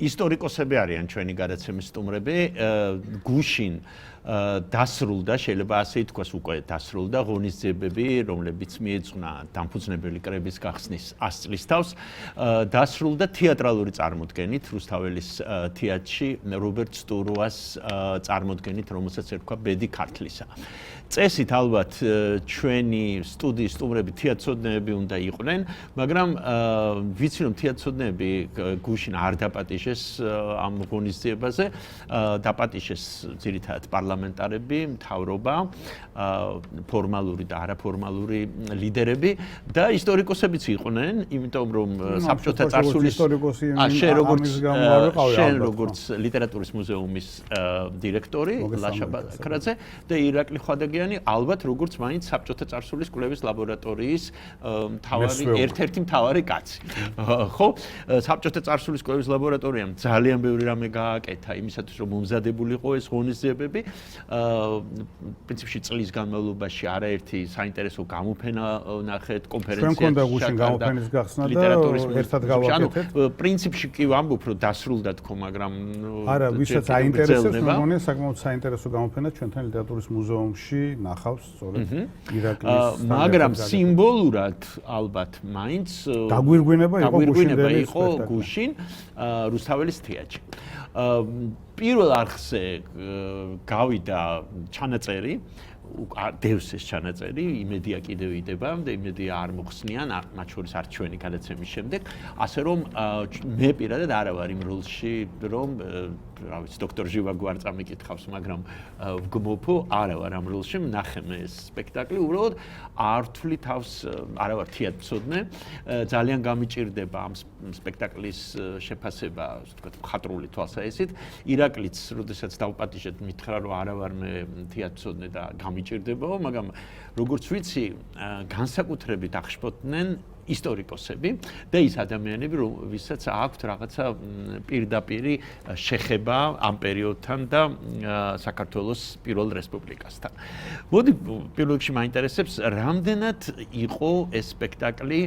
ისტორიკოსები არიან ჩვენი გადაცემის სტუმრები, გუშინ დასრულდა, შეიძლება ასე ითქვას, უკვე დასრულდა ღონისძიებები, რომლებიც მიეძღვნა დამფუძნებელი კრების გახსნის 100 წლის თავს, დასრულდა თეატრალური წარმოდგენით რუსთაველის თეატრში რობერტ სტურუას წარმოდგენით, რომელსაც ერქვა ბედი ქართლისა. წესით ალბათ ჩვენი სტუდიის სტუმრები თეატრცოდნეები უნდა იყვნენ, მაგრამ ვიცი რომ თეატრცოდნეები გუშინ არ დაპატიჟეს ამ ღონისძიებაზე, დაპატიჟეს ძირითადად პარლამენტარები, მთავრობა, ფორმალური და არაფორმალური ლიდერები და ისტორიკოსებიც იყვნენ, იმიტომ რომ საბჭოთა წარსულის შენ როგორც ლიტერატურის მუზეუმის დირექტორი ლაშა ბაქრაძე და ირაკლი ხვადაგიანი ალბათ როგორც მაინც საბჭოთა წარსულის კვლევის ლაბორატორიის ერთ-ერთი მთავარი კაცი. ხო, საბჭოთა წარსულის კვლევის ლაბორატორიამ ძალიან ბევრი რამე გააკეთა იმისათვის რომ მომზადებულიყო ეს ღონისძიებები. პრინციპში წლის განმავლობაში არაერთი საინტერესო გამოფენა ნახეთ, კონფერენცია. ჩვენ მქონდა გუშინ გამოფენის გახსნა და ერთად გავაკეთეთ. პრინციპში კი ვამბობ რომ დასრულდა თქო, მაგრამ არა, ვისაც აინტერესებს, მე მგონია საკმაოდ საინტერესო გამოფენა ჩვენთან ლიტერატურის მუზეუმში ნახავს სწორედ ირაკლის. მაგრამ სიმბოლურად ალბათ მაინც დაგვირგვინება იყო გუშინ რუსთაველის თეატრში. პირველ არხზე გავიდა ჩანაწერი, დევს ეს ჩანაწერი, იმედია კიდევ იდება და იმედია არ მოხსნიან, მათ შორის არც ჩვენი გადაცემის შემდეგ, ასე რომ მე პირადად არა ვარ იმ როლში, რომ რა ვიცი, დოქტორ ჟივაგო არ წამიკითხავს, მაგრამ ვგმობო, არა ვარ ამ როლში, ნახე მე ეს სპექტაკლი, უბრალოდ არ ვთვლი თავს, არა ვარ თეატრცოდნე, ძალიან გამიჭირდება ამ სპექტაკლის შეფასება, ასე ვთქვათ, მხატვრული თვალსაჩინით. ირაკლიც, როდესაც დავპატიჟეთ, მითხრა, რომ არა ვარ მე თეატრცოდნე და გამიჭირდებაო, მაგრამ როგორც ვიცი, განსაკუთრებით აღშფოთდნენ ისტორიკოსები და ის ადამიანები, ვისაც აქვთ რაღაცა პირდაპირი შეხება ამ პერიოდთან და საქართველოს პირველ რესპუბლიკასთან. მოდი პირველ რიგში მაინტერესებს, რამდენად იყო ეს სპექტაკლი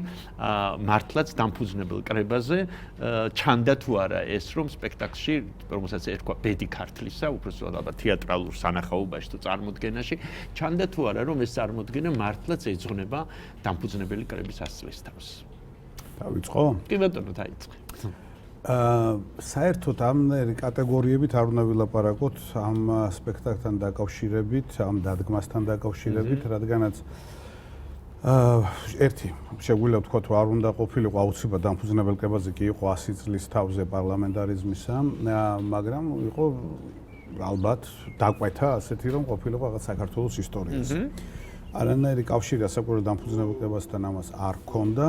მართლაც დამფუძნებელ კრებაზე, ჩანდა თუ არა ეს, რომ სპექტაკლში, რომელსაც ერქვა ბედი ქართლისა, უბრალოდ ალბათ თეატრალურ სანახაობაში თუ წარმოდგენაში, ჩანდა თუ არა, რომ ეს წარმოდგენა მართლაც ეძღვნება დამფუძნებელი კრების 100 წლის თავს. დავიწყო? კი ბატონო, დაიწყე. საერთოდ ამ კატეგორიებით არ უნდა ვილაპარაკოთ ამ სპექტაკლთან დაკავშირებით, ამ დადგმასთან დაკავშირებით, რადგანაც ერთი შეგვიძლია ვთქვათ, რომ არ უნდა ყოფილიყო აუცილებლად დამფუძნებელ კრებაზე, კი იყო 100 წლის თავზე პარლამენტარიზმისა, მაგრამ იყო ალბათ დაკვეთა ასეთი, რომ ყოფილიყო რაღაც საქართველოს ისტორიაზე. არანაირი კავშირი ასაკურველ დამფუძნებელ კრებასთან ამას არ ჰქონდა,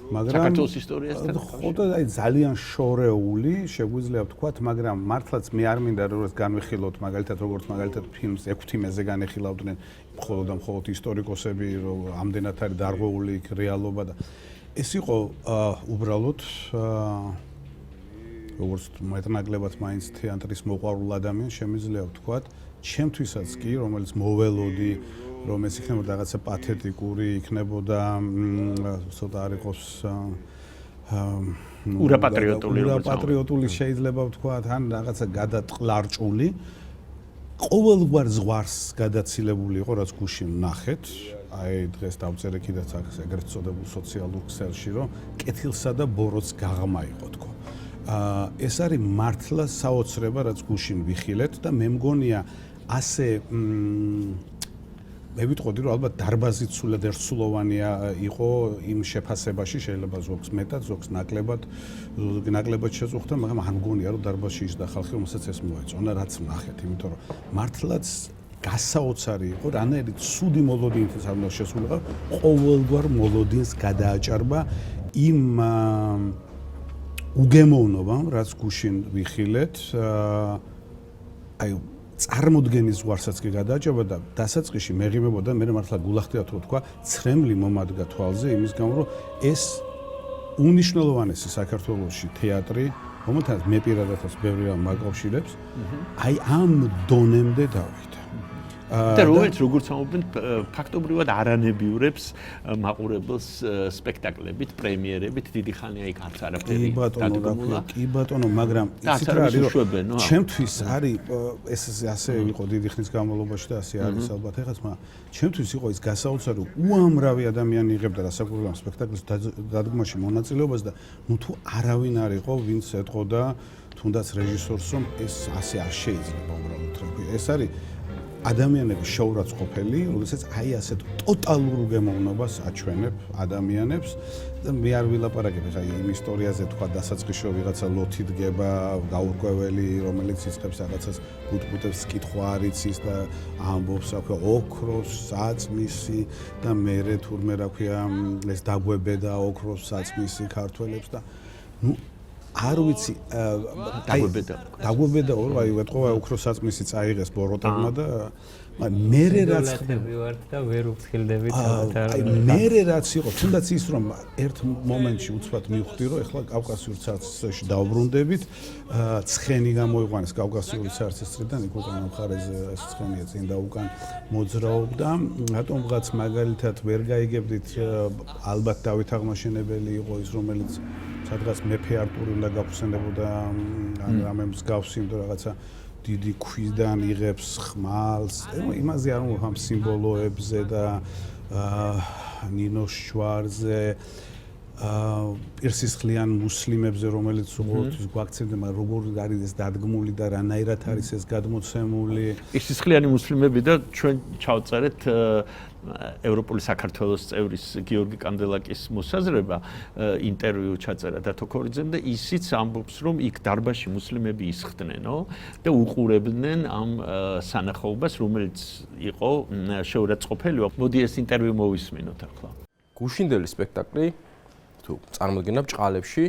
მაგრამ საქართველოს ისტორიასთან ხო და აი ძალიან შორეული შეგვიძლია ვთქვათ, მაგრამ მართლაც მე არ მინდა რომ ეს განვიხილოთ, მაგალითად როგორც მაგალითად ფილმს 6 მეზე განეხილავდნენ მხოლოდ და მხოლოდ ისტორიკოსები, რომ ამდენად არის დარღვეული რეალობა და ეს იყო უბრალოდ როგორც მეტნაკლებად მაინც თეატრის მოყვარულ ადამიანს შემიძლია ვთქვათ, ჩემთვისაც კი, რომელიც მოველოდი რომ ეს იქნებოდა რაღაცა პათეტიკური, იქნებოდა ცოტა არ იყოს ურაპატრიოტული შეიძლება ვთქვათ, ან რაღაცა გადატყლარჭული. ყოველგვარ ზღვარს გადაცილებული იყო, რაც გუშინ ნახეთ. აი დღეს დავწერე კიდეც ეგრეთ წოდებულ სოციალურ ქსელში, რომ კეთილსა და ბოროტს გაღმა იყო თქო. ეს არის მართლა საოცრება, რაც გუშინ ვიხილეთ და მე მგონია ასე მე ვიტყოდი, რომ ალბათ დარბაზით სულად ერთსულოვანია იყო იმ შეფასებაში, შეიძლება ზოგს მეტად, ზოგს ნაკლებად შეწუხდა, მაგრამ არ მგონია, რომ დარბაზში ისდა ხალხი, რომელსაც ეს მოეწონა, რაც ვნახეთ, იმიტომ რომ მართლაც გასაოცარი იყო, რანაირი ცუდი მოლოდინით არ უნდა შესულიყო, ყოველგვარ მოლოდინს გადააჭარბა იმ უგემოვნობამ, რაც გუშინ ვიხილეთ, აი წარმოდგენის ზღვარსაც კი გადააჭრა და დასაწყისში მეღიმებოდა მე მართლა გულახდიათ რომ თქვა ცრემლი მომადგა თვალზე იმის გამო რომ ეს უნიშნელოვანესი საქართველოში თეატრი რომელთაც მე პირადადაც ბევრი რამ მაკავშირებს აი ამ დონემდე დავიდა და რომელიც როგორც ამობენ ფაქტობრივად არანებიურებს მაყურებელს სპექტაკლებით, პრემიერებით, დიდი ხანია იქ არც არაფერი დადგმულა. კი ბატონო, მაგრამ იცით რა არის, რომ ჩემთვის არის ეს ასე იყო დიდი ხნის განმავლობაში და ასე არის ალბათ ეხაც, მაგრამ ჩემთვის იყო ის გასაოცარი, უამრავი ადამიანი იღებდა რასაკვირველია სპექტაკლის დადგმაში მონაწილეობას და ნუ თუ არავინ არ იყო, ვინც ეტყოდა თუნდაც რეჟისორს, რომ ეს ასე არ შეიძლება უბრალოდ რა ქვია. ეს არის ადამიანების შეურაცხყოფელი, როდესაც აი ასეთ ტოტალურ გემოვნებას აჩვენებ ადამიანებს და მე არ ვილაპარაკებ ხა იმ ისტორიაზე თქვა დასაწყისში ვიღაცა ლოთი დგება, გაურკვეველი, რომელიც იწყებს რაღაცას ბუტბუტებს კითხვა არ იცის და ამბობს რა ქვია ოქროს საწმისი და მერე თურმე რა ქვია ეს დაგვებედა ოქროს საწმისი ქართველებს და ნუ არ ვიცი დაგვებედა აი ეთყობა ოქროს საწმისი წაიღეს ბოროტებმა და მერე რაც ხდებივართ და ვერ უფრთხილდებით აი მერე რაც იყო თუნდაც ის რომ ერთ მომენტში უცბად მივხვდი რომ ეხლა კავკასიურ ცარცში დავბრუნდებით ცხენი გამოიყვანეს კავკასიური ცარცის წრიდან იქ უკან მხარეზე ეს ცხენია წინ და უკან მოძრაობდა რატომღაც მაგალითად ვერ გაიგებდით ალბათ დავით აღმაშენებელი იყო ის რომელიც სადღაც მეფე არტური უნდა გახსენებოდა რამე მსგავსი იმიტომ რაღაცა დიდი ქვიდან იღებს ხმალს იმაზე არ მომხამ სიმბოლოებზე და ნინოს შვარზე პირსისხლიან მუსლიმებზე რომელიც უყურთ გვაქცევდა მაგრამ როგორ არის ეს დადგმული და რანაირად არის ეს გადმოცემული პირსისხლიანი მუსლიმები და ჩვენ ჩავწერეთ ევროპული საქართველოს წევრის გიორგი კანდელაკის მოსაზრება ინტერვიუ ჩაწერა დათო ქორიძემ და ისიც ამბობს რომ იქ დარბაზში მუსლიმები ისხდნენო და უყურებდნენ ამ სანახაობას რომელიც იყო შეურაცხყოფელი. მოდი ეს ინტერვიუ მოვისმინოთ ახლა. გუშინდელი სპექტაკლი თუ წარმოდგენა ბჭყალებში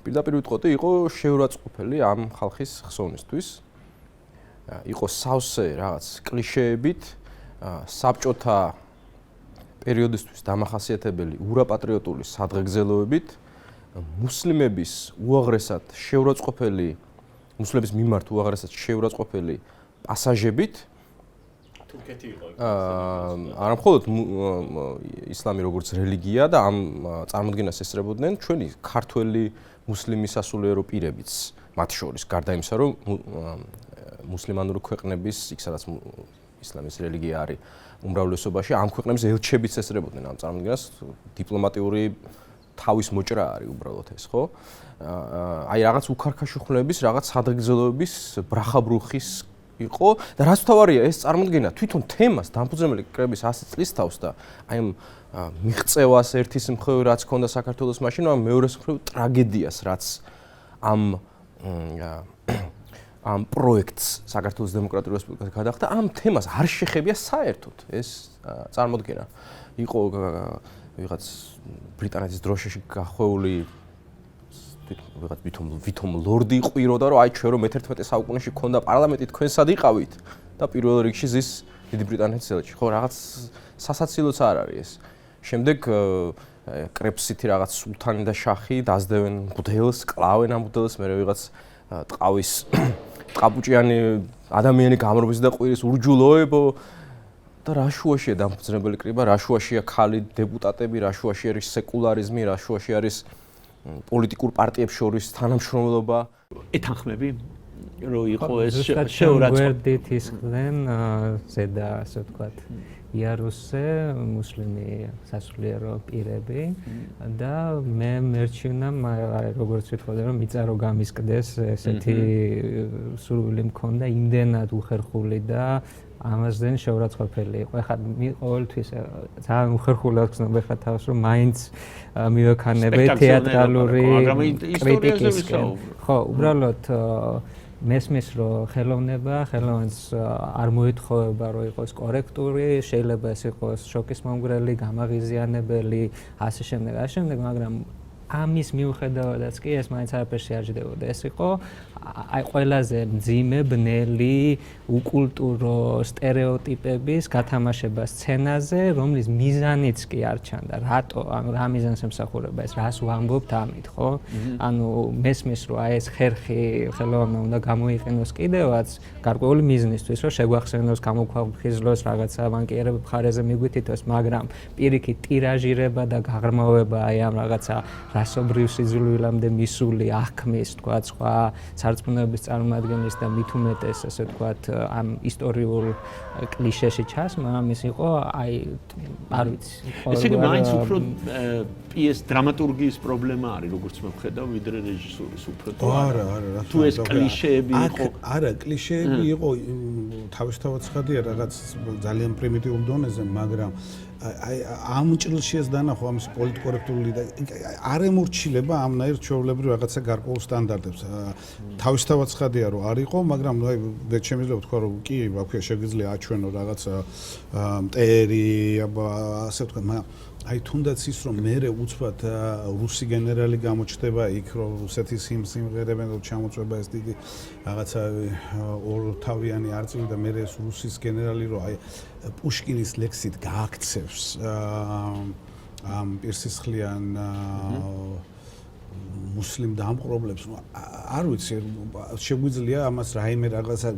პირდაპირ ვიტყოდი იყო შეურაცხყოფელი ამ ხალხის ხსოვნისთვის. იყო სავსე რაღაც კლიშეებით საბჭოთა პერიოდისთვის დამახასიათებელი ურაპატრიოტული სადღეგრძელოებით მუსლიმების უაღრესად შეურაცხყოფელი მუსლიმების მიმართ უაღრესად შეურაცხყოფელი პასაჟებით თურქეთი იყო არა მხოლოდ ისლამი როგორც რელიგია და ამ წარმოდგენას ესწრებოდნენ ჩვენი ქართველი მუსლიმი სასულიერო პირებიც მათ შორის გარდა იმისა რომ მუსლიმანური ქვეყნების იქ სადაც ისლამის რელიგია არის უმრავლესობაში ამ ქვეყნების ელჩებიც ესწრებოდნენ ამ წარმოდგენას დიპლომატიური თავის მოჭრა არის უბრალოდ ეს ხო აი რაღაც უქარქაშუხლების რაღაც სადღეგრძელოების ბრახაბრუხის იყო და რაც თავარია ეს წარმოდგენა თვითონ თემას დამფუძნებელი კრების 100 წლის თავს და აი ამ მიღწევას ერთის მხრივ რაც ქონდა საქართველოს მაშინ ამ მეორეს მხრივ ტრაგედიას რაც ამ პროექტს საქართველოს დემოკრატიული რესპუბლიკას გადახდა ამ თემას არ შეხებია საერთოდ ეს წარმოდგენა იყო ვიღაც ბრიტანეთის დროშაში გახვეული ვიღაც ვითომ ლორდი ყვიროდა რომ აი ჩვენ რომ მე-11 საუკუნეში ქონდა პარლამენტი თქვენ სად იყავით და პირველ რიგში ზის დიდი ბრიტანეთის ელჩი ხო რაღაც სასაცილოც არ არის ეს შემდეგ კრებსითი რაღაც სულთანი და შახი დაძდევენ მღვდელს კლავენ ამ მღვდელს მე ვიღაც ტყავის ტყაპუჭიანი ადამიანი გამრობის და ყვირის ურჯულოებო და რა შუაშია დამფუძნებელი კრება რა შუაშია ხალი დეპუტატები რა შუაში არის სეკულარიზმი რა შუაში არის პოლიტიკურ პარტიებს შორის თანამშრომლობა ეთანხმები რომ იყო ეს შეურაცხყოფელი ისხდნენ ზედა ასე ვთქვათ იარუსზე მუსლიმი სასულიერო პირები და მე მერჩივნა როგორც ვიტყოდი რომ მიწარო გამისკდეს ესეთი სურვილი მქონდა იმდენად უხერხული და ამასდენ შეურაცხყოფელი იყო. ეხლა ყოველთვის ძალიან უხერხულად გქნობა ეხლა თავს რომ მაინც მივექანები თეატრალური კრიტიკისკენ. ხო, უბრალოდ მესმის რომ ხელოვნებას არ მოითხოვება რომ იყოს კორექტული, შეიძლება ეს იყოს შოკის მომგვრელი, გამაღიზიანებელი, ასე შემდეგ, მაგრამ ამის მიუხედავადაც კი ეს მაინც არაფერში არ ჯდებოდა. ეს იყო აი ყველაზე მძიმე, ბნელი, უკულტურო სტერეოტიპების გათამაშება სცენაზე, რომლის მიზანიც კი არ ჩანდა. რატო? ანუ რა მიზანს ემსახურება ეს? რას ვამბობთ ამით, ხო? ანუ მესმის რომ აი ეს ხერხი ხელოვანმა უნდა გამოიყენოს კიდევაც გარკვეული მიზნისთვის, რომ შეგვახსენოს, გამოქვაბხიზლოს, რაღაცა ბანკიერები მხარეზე მიგვითითოს, მაგრამ პირიქით ტირაჟირება და გაღრმავება აი ამ რაღაცა რასობრივ სიძულვილამდე მისული აღქმის, თქვა, სხვა სარწმუნოების წარმომადგენლის და მით უმეტეს, ასე ვთქვათ, ამ ისტორიულ კლიშეში ჩასმა, ამის იყო აი, არ ვიცი. ესე იგი, მაინც უფრო პიეს დრამატურგიის პრობლემა არის, როგორც მე ვხედავ, ვიდრე რეჟისურის უფრო. არა, თუ ეს კლიშეები იყო. არა, კლიშეები იყო თავისთავად ცხადია რაღაც ძალიან პრიმიტიულ დონეზე, მაგრამ აი ამ ჭრილში ეს დანახო ამის პოლიტკორექტული და არ ემორჩილება ამნაირ ჩვეულებრივ რაღაცა გარკვეულ სტანდარტებს. თავისთავად ცხადია რომ არ იყო, მაგრამ აი მე შემიძლია ვთქვა რომ კი, რა ქვია, შეგვიძლია აჩვენო რაღაცა მტერი, ასე ვთქვა, მაგრამ აი თუნდაც ის რომ მერე უცბად რუსი გენერალი გამოჩნდება იქ რომ რუსეთის სიმღერებენ რომ ჩამოწვება ეს დიდი რაღაცა ორთავიანი არწივი და მერე ეს რუსის გენერალი რომ აი პუშკინის ლექსით გააქცევს ამ პირსისხლიან მუსლიმ დამპყრობლებს არ ვიცი შეგვიძლია ამას რაიმე რაღაცა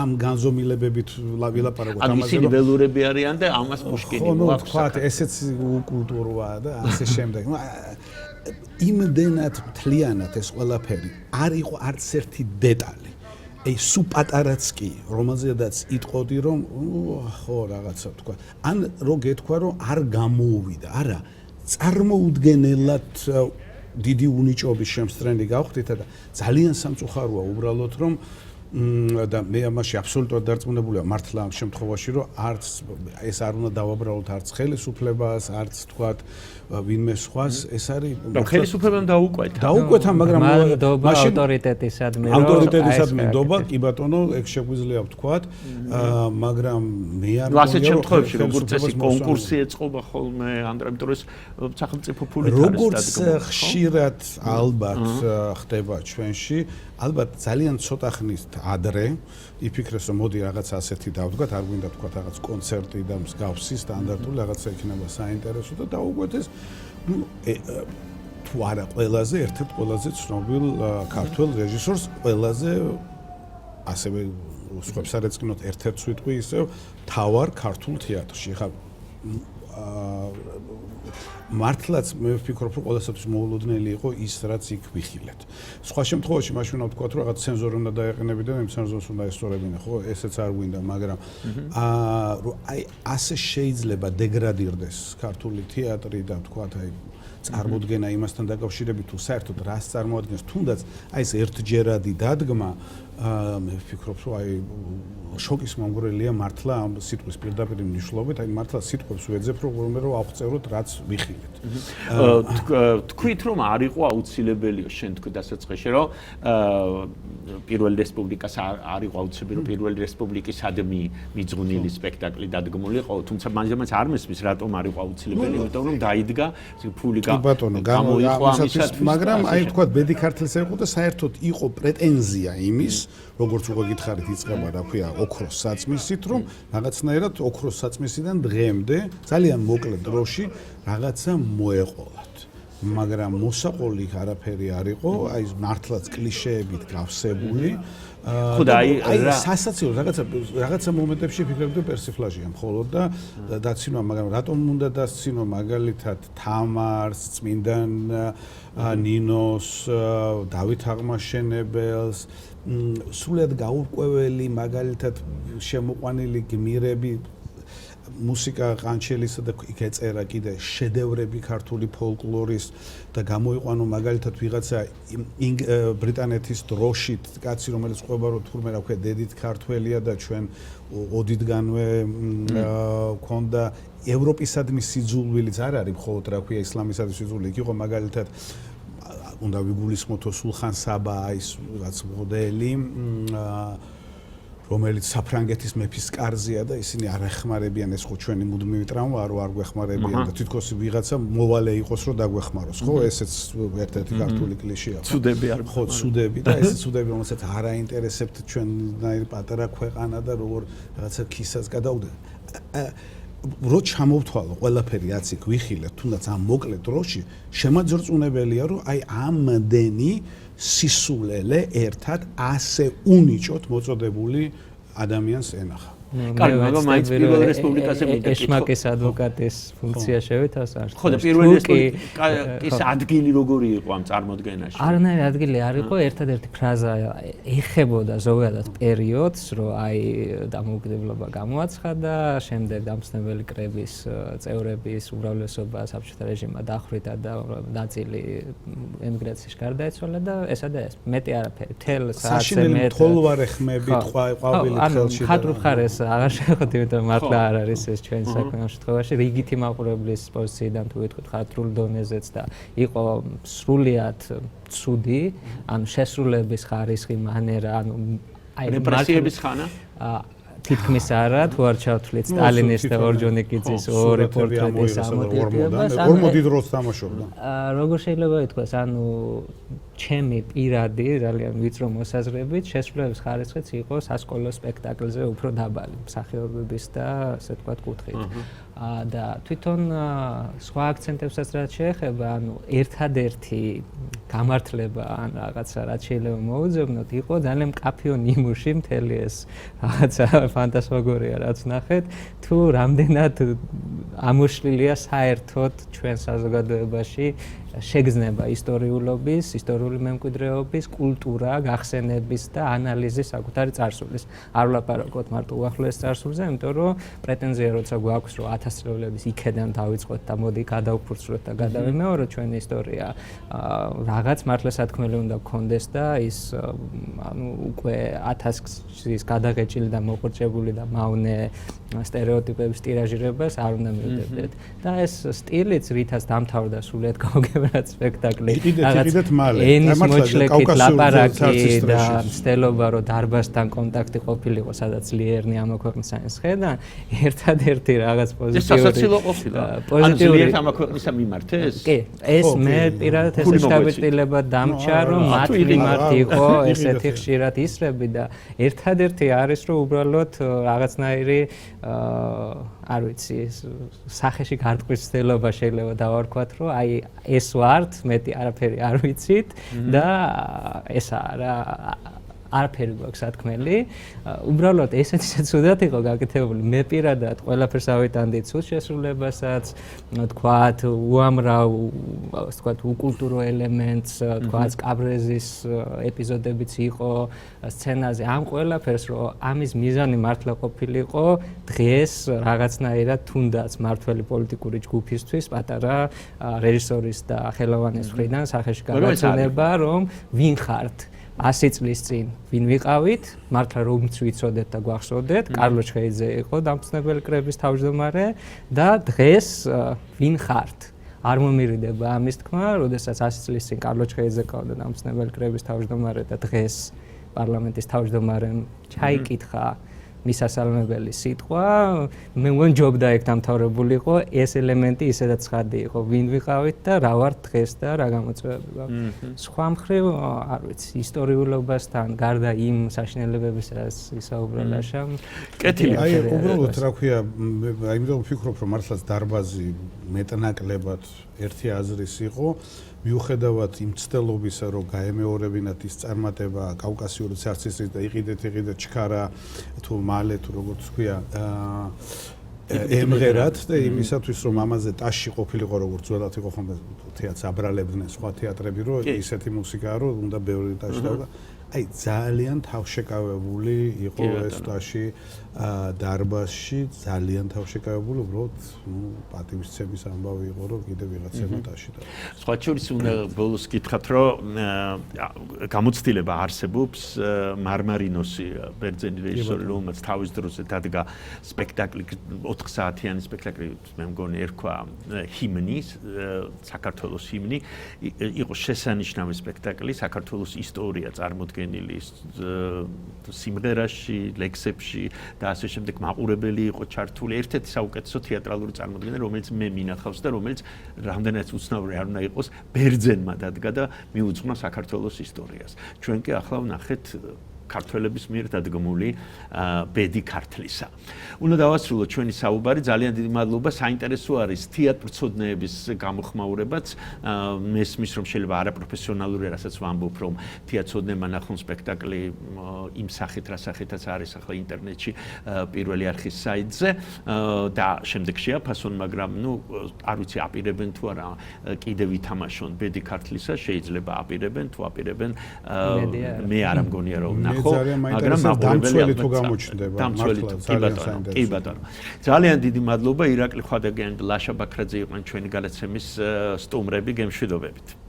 ამ განზომილებებით ვილაპარაკოთ ამაზე ისინი ველურები არიან და ამას პუშკინი მოაქვს ხო ესეც უკულტურაა და ასე შემდეგ იმდენად მთლიანად ეს ყველაფერი არ იყო არც ერთი დეტალი აი სუ პატარაც კი რომელზედაც იტყოდი რომ ხო რაღაცა თქვა ან რო გეთქვა რომ არ გამოუვიდა არა წარმოუდგენელად დიდი უნიჭობის შემსწრენი გავხდით და ძალიან სამწუხაროა უბრალოდ რომ და მე ამაში აბსოლუტურად დარწმუნებულია მართლა ამ შემთხვევაში რომ არც ეს არ უნდა დავაბრალოთ არც ხელისუფლებას არც თქვათ ვინმე სხვას ეს არის ხელისუფლებამ დაუკვეთა მაგრამ მაშინ ავტორიტეტისადმი ნდობა კი ბატონო ეგ შეგვიძლია ვთქვათ მაგრამ მე არ მგონია ასეთ შემთხვევებში როგორც წესი კონკურსი ეწყობა ხოლმე ამიტომ ეს სახელმწიფო ფულით არის როგორც ხშირად ალბათ ხდება ჩვენში ალბათ ძალიან ცოტა ხნის ადრე იფიქრეს რომ მოდი რაღაც ასეთი დავდგათ არ გვინდა თქვა რაღაც კონცერტი და მსგავსი სტანდარტული რაღაცა იქნება საინტერესო და დაუკვეთეს თუ არა ყველაზე ერთ-ერთ ყველაზე ცნობილ ქართველ რეჟისორს ყველაზე ასევე სხვებს არ ეწკინოთ ერთ-ერთ სიტყვი ისევ თავარ ქართულ თეატრში ხა მართლაც მე ვფიქრობ რომ ყველასათვის მოულოდნელი იყო ის რაც იქ ვიხილეთ. სხვა შემთხვევაში მაშინ უნდა ვთქვათ რომ რაღაც ცენზორი უნდა დაეყენებინა, იმ ცენზორს უნდა ესწორებინა, ხო, ესეც არ გვინდა, მაგრამ რომ აი ასე შეიძლება დეგრადირდეს ქართული თეატრი და ვთქვათ აი წარმოდგენა იმასთან დაკავშირებით თუ საერთოდ რას წარმოადგენს, თუნდაც აი ეს ერთჯერადი დადგმა მე ვფიქრობ რომ აი შოკის მომგვრელია მართლა ამ სიტყვის პირდაპირ მნიშვნელობით, აი მართლა სიტყვებს ვეძებ რომ ავღწევოთ რაც ვიხილეთ. თქვით რომ არ იყო აუცილებელია შენ თქვი დასაწყისში რომ პირველი რესპუბლიკას არ იყო აუცილებელი რომ პირველი რესპუბლიკისადმი მიძღვნილი სპექტაკლი დადგმულიყო, თუმცა მანჯამაც არ მესმის რატომ არ იყო აუცილებელი, იმიტომ რომ დაიდგა ფული გამოიყო ამისათვის, მაგრამ აი თქვა ბედი ქართლის ერყო და საერთოდ იყო პრეტენზია იმის როგორც უკვე გითხარით იწყება რა ქვია ოქროს საწმისით რომ რაღაცნაირად ოქროს საწმისიდან დღემდე ძალიან მოკლე დროში რაღაცა მოეყოლათ მაგრამ მოსაყოლი არაფერი არ იყო აი მართლაც კლიშეებით გავსებული ხო და აი სასაცილო რაღაცა მომენტებში ფიქრობდი პერსიფლაჟია მხოლოდ და დაცინვა მაგრამ რატომ უნდა დასცინო მაგალითად თამარს წმინდან ნინოს დავით აღმაშენებელს სულად გაურკვეველი მაგალითად შემოყვანილი გმირები მუსიკა ყანჩელისა და იქ ეწერა კიდე შედევრები ქართული ფოლკლორის და გამოიყვანო მაგალითად ვიღაცა ბრიტანეთის დროშით კაცი რომელიც ყვება რომ თურმე რა ქვია დედით ქართველია და ჩვენ ოდითგანვე ქონდა ევროპისადმი სიძულვილიც არ არის მხოლოდ რა ქვია ისლამისადმი სიძულვილი იქ იყო მაგალითად უნდა ვიგულისხმოთ სულხან საბა ის რაც მოდელი რომელიც საფრანგეთის მეფის კარზეა და ისინი არ ეხმარებიან ეს ხო ჩვენი მუდმივი ტრავმა არ გვეხმარებიან და თითქოს ვიღაცა მოვალე იყოს რომ დაგვეხმაროს ხო ესეც ერთ-ერთი ქართული კლიშეა ცუდები არ ხო ცუდები და ეს ცუდები რომელსაც არ აინტერესებთ ჩვენნაირი პატარა ქვეყანა და როგორ რაღაცა ქისას გადაუდგა რო ჩამოვთვალო ყველაფერი აცი გვიხილეთ თუნდაც ამ მოკლე დროში შემაძრწუნებელია რომ აი ამდენი სისულელე ერთად ასე უნიჭოთ მოწოდებული ადამიანს ენახა. კარგი, მაგრამ მაინც პირველ რესპუბლიკაზე მინდა ეშმაკის ადვოკატის ფუნქცია შევითავს არ. ხო და პირველ რესპუბლიკის ადგილი როგორი იყო ამ წარმოდგენაში? არანაირი ადგილი არ იყო, ერთადერთი ფრაზა ეხებოდა ზოგადად პერიოდს, რომ აი დამოუკიდებლობა გამოაცხადა, შემდეგ დამცნებელი კრების წევრების უმრავლესობა საბჭოთა რეჟიმმა დახვრიტა და ნაწილი ემიგრაციაში გარდაეცვალა და ესა და ეს. მეტი არაფერი. თელ საათზე მეტ თოლვარე ხმებით ყვავილი ხელში. ხატრულ ხარეს აღარ შეხოთ, იმიტომ მართლა არ არის ეს ჩვენი საქმე ამ შემთხვევაში. რიგითი მაყურებლის პოზიციიდან თუ ვიტყვით ხატრულ დონეზეც და იყო სრულიად ცუდი, ანუ შესრულების ხარისხი, მანერა, ანუ აი რეპრესიების ხანა? თითქმის არა, თუ არ ჩავთვლით სტალინის და ორჯონიკიძის ორი პორტრეტის ამოტივებას. ორმოდი დროს თამაშობდა. როგორ შეიძლება ითქვას, ანუ ჩემი პირადი ძალიან ვიწრო მოსაზრებით შესრულების ხარისხიც იყო სასკოლო სპექტაკლზე უფრო დაბალი, მსახიობების და ასე ვთქვათ კუთხით. და თვითონ სხვა აქცენტებსაც რაც შეეხება, ანუ ერთადერთი გამართლება ან რაღაცა რაც შეიძლება მოუძებნოთ, იყო ძალიან მკაფიო ნიმუში მთელი ეს რაღაცა ფანტასმაგორია რაც ნახეთ, თუ რამდენად ამოშლილია საერთოდ ჩვენ საზოგადოებაში შეგრძნება ისტორიულობის, ისტორიული მემკვიდრეობის, კულტურა, გახსენების და ანალიზის საკუთარი წარსულის. არ ვლაპარაკობთ მარტო უახლოეს წარსულზე, იმიტომ რომ პრეტენზია როცა გვაქვს, რომ 1000 წლების იქედან დავიწყოთ და მოდი გადავფურცლოთ და გადავიმეოროთ ჩვენი ისტორია, რაღაც მართლასათქმელი უნდა გქონდეს და ის ანუ უკვე 1000-ის გადაღეჭილი და მოყურჭებული და მავნე სტერეოტიპების ტირაჟირებას არ უნდა მივუდებდეთ. და ეს სტილიც რითაც დამთავრდა სრულიად გაუგებრად სპექტაკლი. იყიდეთ მალე. ენის მოჩლეკით ლაპარაკი და მცდელობა რომ დარბაზთან კონტაქტი ყოფილიყო, სადაც ლიერნი ამოქვეყნეს ეს ხედა, ერთადერთი რაღაც პოზიტიური. ეს სასაცილო ყოფილა. პოზიტიური ამოქვეყნისა მიმართეს? კი, ეს მე პირადად ეს შეგაბეჭდილება დამჭა, რომ მათ მიმართ იყო ესეთი ხშირად ისრები და ერთადერთი არის რომ უბრალოდ რაღაცნაირი არ ვიცი, სახეში გარტყვის ცდელობა შეიძლება დავარქვათ, რომ აი ეს ვართ, მეტი არაფერი არ ვიცით და ესაა რა არაფერი გვაქვს სათქმელი. უბრალოდ ესეც ცუდად იყო გაკეთებული. მე პირადად ყველაფერს ავიტანდი ცუდ შესრულებასაც, თქვათ, უამრავ, თქვათ, უკულტურო ელემენტს, თქვათ, კაბრეზის ეპიზოდებიც იყო სცენაზე. ამ ყველაფერს, რომ ამის მიზანი მართლა ყოფილიყო დღეს რაღაცნაირად თუნდაც მართველი პოლიტიკური ჯგუფისთვის პატარა რეჟისორის და ხელოვანის მხრიდან სახეში გადაცემა, რომ ვინ ხართ 100 წლის წინ ვინ ვიყავით, მართლა რომც ვიცოდეთ და გვახსოვდეთ, კარლო ჩხეიძე იყო დამცნებელი კრების თავმჯდომარე და დღეს ვინ ხართ? არ მომირიდება ამის თქმა, როდესაც 100 წლის წინ კარლო ჩხეიძე ყავდა დამცნებელი კრების თავმჯდომარე და დღეს პარლამენტის თავმჯდომარემ ჩაიკითხა მისასალმებელი სიტყვა, მე მგონი ჯობდა ეგ დამთავრებულიყო, ეს ელემენტი ისედაც ცხადი იყო, ვინ ვიყავით და რა ვართ დღეს და რა გამოწვევები გვაქვს. სხვა მხრივ, არ ვიცი, ისტორიულობასთან გარდა იმ საშინელებებისაც ისაუბრა ლაშამ. კეთილი. აი, უბრალოდ რა ქვია, აიმიტომ ვფიქრობ, რომ მართლაც დარბაზი მეტნაკლებად ერთი აზრის იყო. მიუხედავად იმ ცდელობისა, რომ გაემეორებინათ ის წარმატება კავკასიური ცარცის და იყიდეთ ჩქარა თუ მალე თუ როგორც თქვია ემღერად და იმისათვის რომ ამაზე ტაში ყოფილიყო როგორც ძველად იყო ხომ თეატრს აბრალებდნენ სხვა თეატრები რომ ისეთი მუსიკაა რომ უნდა ბევრი ტაში და აი ძალიან თავშეკავებული იყო ეს ტაში დარბაზში ძალიან თავშეკავებული უბრალოდ პატივისცემის ამბავი იყო რომ კიდე ვიღაცემა ტაში და სხვა შორის უნდა ბოლოს გითხრათ რომ გამოცდილება არსებობს მარმარინოსი ბერძენი რეჟისორი რომელსაც თავის დროზე დადგა სპექტაკლი 4 საათიანი სპექტაკლი მე მგონი ერქვა ჰიმნი საქართველოს ჰიმნი იყო შესანიშნავი სპექტაკლი საქართველოს ისტორია წარმოდგენილი წარდგენილი სიმღერაში, ლექსებში და ასე შემდეგ მაყურებელი იყო ჩართული. ერთ-ერთი საუკეთესო თეატრალური წარმოდგენა, რომელიც მე მინახავს და რომელიც რამდენად უცნაური არ უნდა იყოს, ბერძენმა დადგა და მიუძღვნა საქართველოს ისტორიას. ჩვენ კი ახლა ვნახეთ ქართველების მიერ დადგმული ბედი ქართლისა. უნდა დავასრულოთ ჩვენი საუბარი. ძალიან დიდი მადლობა. საინტერესო არის თეატრმცოდნეების გამოხმაურებაც. მესმის რომ შეიძლება არაპროფესიონალური, რასაც ვამბობ, რომ თეატრმცოდნეებმა ნახონ სპექტაკლი იმ სახით, რა სახითაც არის ახლა ინტერნეტში პირველი არხის საიტზე და შემდეგ შეაფასონ, მაგრამ არ ვიცი აპირებენ თუ არა კიდევ ითამაშონ ბედი ქართლისა, შეიძლება აპირებენ თუ აპირებენ მე არ მგონია რომ მაგრამ დამცველი თუ გამოჩნდება მართლა კი ბატონო ძალიან დიდი მადლობა ირაკლი ხვადაგიანი და ლაშა ბაქრაძე იყვნენ ჩვენი გადაცემის სტუმრები გემშვიდობებით